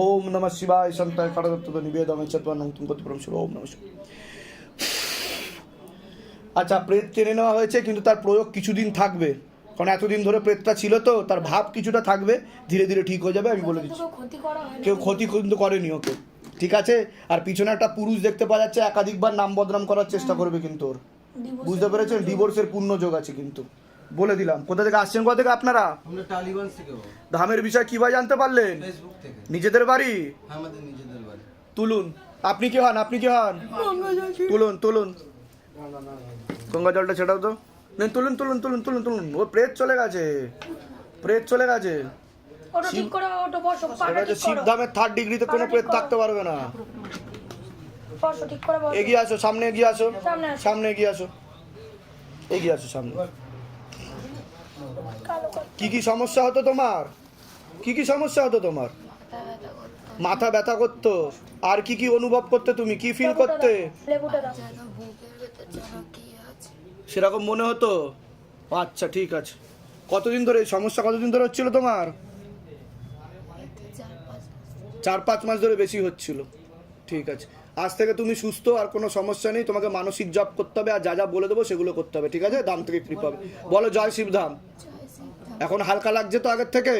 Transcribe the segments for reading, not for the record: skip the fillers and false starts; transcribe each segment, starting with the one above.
ওম নমঃ শিবায় শান্তায় কারণত্ব নিবেদন চত্বানং তুঙ্গতিপরম শিব ওম নমঃ শিবায়। আচ্ছা, প্রেত টেনে নেওয়া হয়েছে, কিন্তু তার প্রয়োগ কিছুদিন থাকবে, কারণ এতদিন ধরে প্রেতটা ছিল তো, তার ভাব কিছুটা থাকবে, ধীরে ধীরে ঠিক হয়ে যাবে, আমি বলে দিচ্ছি। ক্ষতি করা হয় কেউ ক্ষতি কিন্তু করেনি ওকে, ঠিক আছে? আর পিছনে একটা পুরুষ দেখতে পাওয়া যাচ্ছে, একাধিকবার নাম বদনাম করার চেষ্টা করবে কিন্তু ওর, বুঝতে পেরেছেন? ডিভোর্সের পূর্ণ যোগ আছে কিন্তু, বলে দিলাম। কোথা থেকে আসছেন, কোথা থেকে আপনারা? আমরা টালিগঞ্জ থেকে ধামের বিষয় কিভাবে জানতে পারলেন? ফেসবুক থেকে। নিজেদের বাড়ি? হ্যাঁ, আমাদের নিজেদের বাড়ি। তুলুন। আপনি কি হন? আপনি কি হন? তুলুন তুলুন, গঙ্গা জলটা ছেটাও তো। নেন, তুলুন তুলুন তুলুন তুলুন তুলুন। ও প্রেত চলে গেছে, প্রেত চলে গেছে। ওটা ঠিক করে ওটা বসো, এটা পাটা হচ্ছে ঠিক করো, শিবধামের 3rd ডিগ্রিতে কোনো প্রেত থাকতে পারবে না। বসো ঠিক করে বসো। এগিয়ে আসো, সামনে এগিয়ে আসো, সামনে আসো। সামনে এগিয়ে আসো, এগিয়ে আসো সামনে। কালো কালো। কি কি সমস্যা হতো তোমার? কি কি সমস্যা হতো তোমার? মাথা ব্যথা করতো। আর কি কি অনুভব করতে, তুমি কি ফিল করতে? লেবুটা দাও। বুকের ভেতর যেন কি আছে। সেরকম মনে হতো? আচ্ছা, ঠিক আছে। কতদিন ধরে এই সমস্যা, কতদিন ধরে হচ্ছিল তোমার? 4-5 মাস ধরে বেশি হচ্ছিল। ঠিক আছে, আজ থেকে তুমি সুস্থ, আর কোনো সমস্যা নেই। তোমাকে মানসিক জপ করতে হবে, আর যা যা বলে দেবো সেগুলো করতে হবে, ঠিক আছে? দাম থেকে কৃপা হবে। বলো জয় শিবধাম। এখন হালকা লাগছে তো আগের থেকে?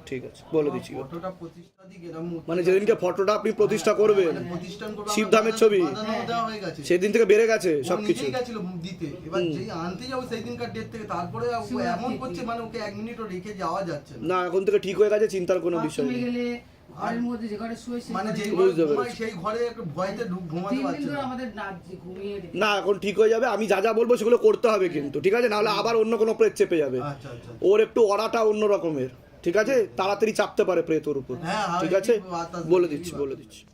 ঠিক আছে, বলে দিচ্ছি। ফটোটা প্রতিষ্ঠা দিকে এরকম মানে যেদিনকে ফটোটা আপনি প্রতিষ্ঠা করবেন, প্রতিষ্ঠান করবো, শিবধামের ছবি, বাঁধানো দেওয়া হয়ে গেছে। সেদিন থেকে বেড়ে গেছে ও সবকিছু। নিজেই গেছিল দিতে, এবার যেই আনতে যাবো সেই দিনকার ডেট থেকে, তারপরে ও এমন করছে, মানে ওকে 1 মিনিটও রেখে যাওয়া যাচ্ছে না। না, এখন থেকে ঠিক হয়ে গেছে, চিন্তার কোনো বিষয় তুমি নেই। গেলে ঘরের মধ্যে যে ঘরে শুয়ে মানে যেই ঘরে বুঝতে ঘুমাই পেরেছি। সেই ঘরে একটু ভয়তে ঘুমাতে 3 দিন পারছে ধরে না। আমাদের না ঘুমিয়ে রেখে- না এখন ঠিক হয়ে যাবে, আমি যা যা বলবো সেগুলো করতে হবে কিন্তু, ঠিক আছে, নাহলে আবার অন্য কোনো প্রেত চেপে যাবে। আচ্ছা আচ্ছা ওর একটু অরাটা অন্য রকমের, ঠিক আছে, তাড়াতাড়ি চাপতে পারে প্রেত ওর উপর, হ্যাঁ, ঠিক আর আছে, একটু বাতাস বলে দিলেই দিচ্ছি ভালো। বলে দিচ্ছি।